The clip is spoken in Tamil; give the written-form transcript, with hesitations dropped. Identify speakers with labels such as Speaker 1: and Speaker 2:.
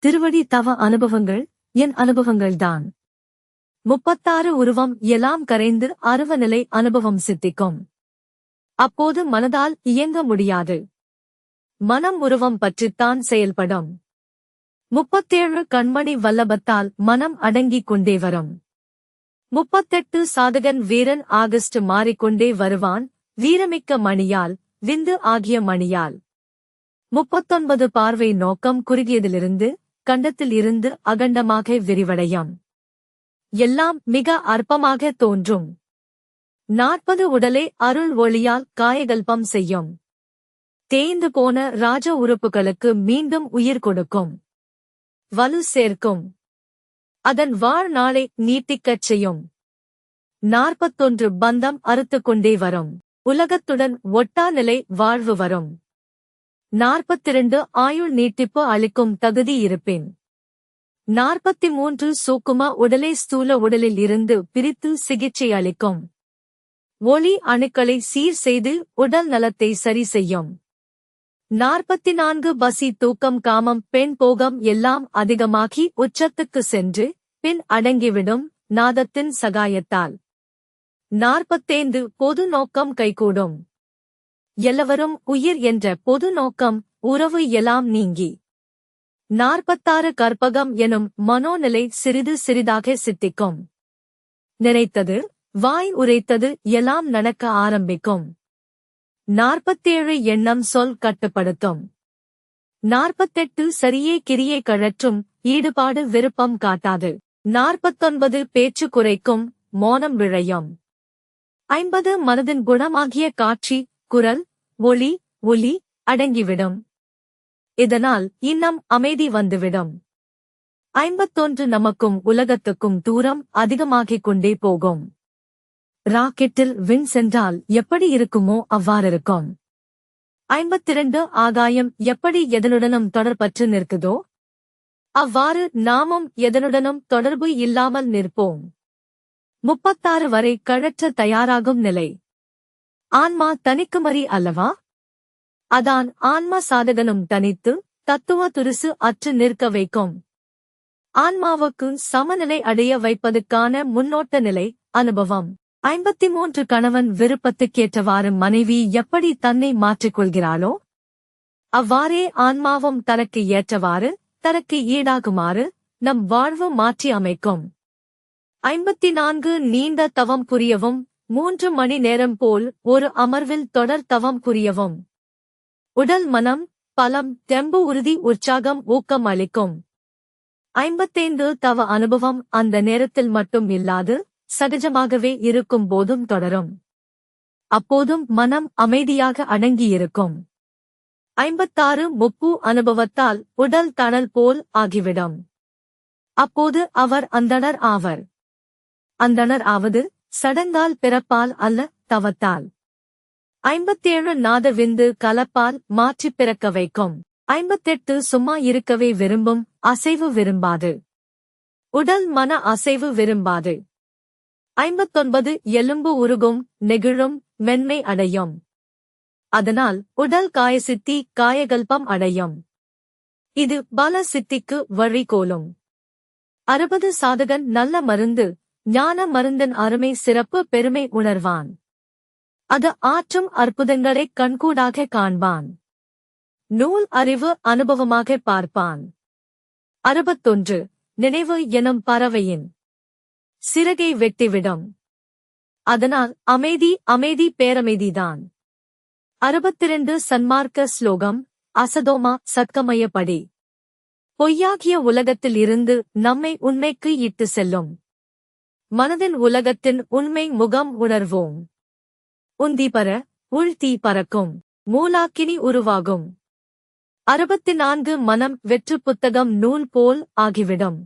Speaker 1: திருவடி தவ அனுபவங்கள் என் அனுபவங்கள்தான். 36 உருவம் எல்லாம் கரைந்து அருவநிலை அனுபவம் சித்திக்கும். அப்போது மனதால் இயங்க முடியாது. மனம் உருவம் பற்றித்தான் செயல்படும். 37 கண்மணி வல்லபத்தால் மனம் அடங்கிக் கொண்டே வரும். 38 சாதகன் வீரன் ஆகஸ்ட் மாறிக்கொண்டே வருவான், வீரமிக்க மணியால், விந்து ஆகிய மணியால். 39 பார்வை நோக்கம் குறுகியதிலிருந்து, கண்டத்தில் இருந்து அகண்டமாக விரிவடையும். எல்லாம் மிக அற்பமாக தோன்றும். 40 உடலை அருள் ஒளியால் காயகல்பம் செய்யும். தேய்ந்து போன ராஜ உறுப்புகளுக்கு மீண்டும் உயிர் கொடுக்கும். வலு சேர்க்கும். அதன் வாழ்நாளை நீட்டிக்கச் செய்யும். 41 பந்தம் அறுத்துக் கொண்டே வரும். உலகத்துடன் ஒட்டா நிலை வாழ்வு வரும். 42 ஆயுள் நீட்டிப்பு அளிக்கும் தகுதி இருப்பின். 43 சூக்கும உடலை ஸ்தூல உடலில் இருந்து பிரித்து சிகிச்சை அளிக்கும். ஒளி அணுக்களை சீர் செய்து உடல் நலத்தை சரி செய்யும். 44 பசி தூக்கம் காமம் பெண் போகம் எல்லாம் அதிகமாகி உச்சத்துக்கு சென்று பின் அடங்கிவிடும் நாதத்தின் சகாயத்தால். 45 பொது நோக்கம் கைகூடும். எல்லவரும் உயிர் என்ற பொது நோக்கம் உறவு எல்லாம் நீங்கி. 46 கற்பகம் எனும் மனோநிலை சிறிது சிறிதாக சித்திக்கும். நினைத்தது வாய் உரைத்தது எல்லாம் நடக்க ஆரம்பிக்கும். 47 எண்ணம் சொல் கட்டுப்படுத்தும். 48 சரியே கிரியை கழற்றும், ஈடுபாடு விருப்பம் காட்டாது. 49 பேச்சு குறைக்கும், மோனம் விழையும். 50 மனதின் குணமாகிய காட்சி, குரல், ஒளி, ஒலி அடங்கிவிடும். இதனால் இன்னம் அமைதி வந்துவிடும். 51 நமக்கும் உலகத்துக்கும் தூரம் அதிகமாகிக் கொண்டே போகும். ராக்கெட்டில் விண் சென்றால் எப்படி இருக்குமோ அவ்வாறிருக்கும். 52 ஆகாயம் எப்படி எதனுடனும் தொடர்பற்று நிற்குதோ அவ்வாறு நாமும் எதனுடனும் தொடர்பு இல்லாமல் நிற்போம். 36 வரை கழற்ற தயாராகும் நிலை. ஆன்மா தனிக்குமரி அல்லவா? அதான் ஆன்மா சாதகனும் தனித்து, தத்துவ துரிசு அற்று நிற்க வைக்கும். ஆன்மாவுக்கு சமநிலை அடைய வைப்பதற்கான முன்னோட்ட நிலை, அனுபவம். 53 கணவன் விருப்பத்துக்கேற்றவாறு மனைவி எப்படி தன்னை மாற்றிக்கொள்கிறாளோ அவ்வாறே ஆன்மாவும் தனக்கு ஏற்றவாறு, தனக்கு ஈடாகுமாறு நம் வாழ்வு மாற்றி அமைக்கும். 54 நீண்ட தவம் புரியவும், 3 மணி நேரம் போல் ஒரு அமர்வில் தொடர் தவம் புரியவும். உடல் மனம், பலம், தெம்பு உறுதி உற்சாகம் ஊக்கம் அளிக்கும். 55 தவ அனுபவம் அந்த நேரத்தில் மட்டும் இல்லாது, சகஜமாகவே இருக்கும் போதும் தொடரும். அப்போதும் மனம் அமைதியாக அடங்கியிருக்கும். 56 முப்பு அனுபவத்தால் உடல் தணல் போல் ஆகிவிடும். அப்போது அவர் அந்தணர் ஆவர். அந்தணர் ஆவது சடங்கால் பிறப்பால் அல்ல, தவத்தால். 57 நாத விந்து கலப்பால் மாற்றிப் பிறக்க வைக்கும். 58 சும்மா இருக்கவே விரும்பும், அசைவு விரும்பாது. உடல் மன அசைவு விரும்பாது. 59 எலும்பு உருகும், நெகிழும், மென்மை அடையும். அதனால் உடல் காயசித்தி காயகல்பம் அடையும். இது பல சித்திக்கு வழிகோலும். 60 சாதகன் நல்ல மருந்து, ஞான மருந்தின் அருமை சிறப்பு பெருமை உணர்வான். அது ஆற்றும் அற்புதங்களைக் கண்கூடாக காண்பான். நூல் அறிவு அனுபவமாக பார்ப்பான். 61 நினைவு எனும் பறவையின் சிறகை வெட்டிவிடும். அதனால் அமைதி அமைதி பேரமைதிதான். 62 சன்மார்க்க ஸ்லோகம், அசதோமா சத்கமயப்படி. பொய்யாகிய உலகத்தில் இருந்து நம்மை உண்மைக்கு இட்டு செல்லும். மனதின் உலகத்தின் உண்மை முகம் உணர்வோம். உந்திபர, உள்தீ பறக்கும், மூலாக்கினி உருவாகும். 64 மனம் வெற்று புத்தகம் நூல் போல் ஆகிவிடும்.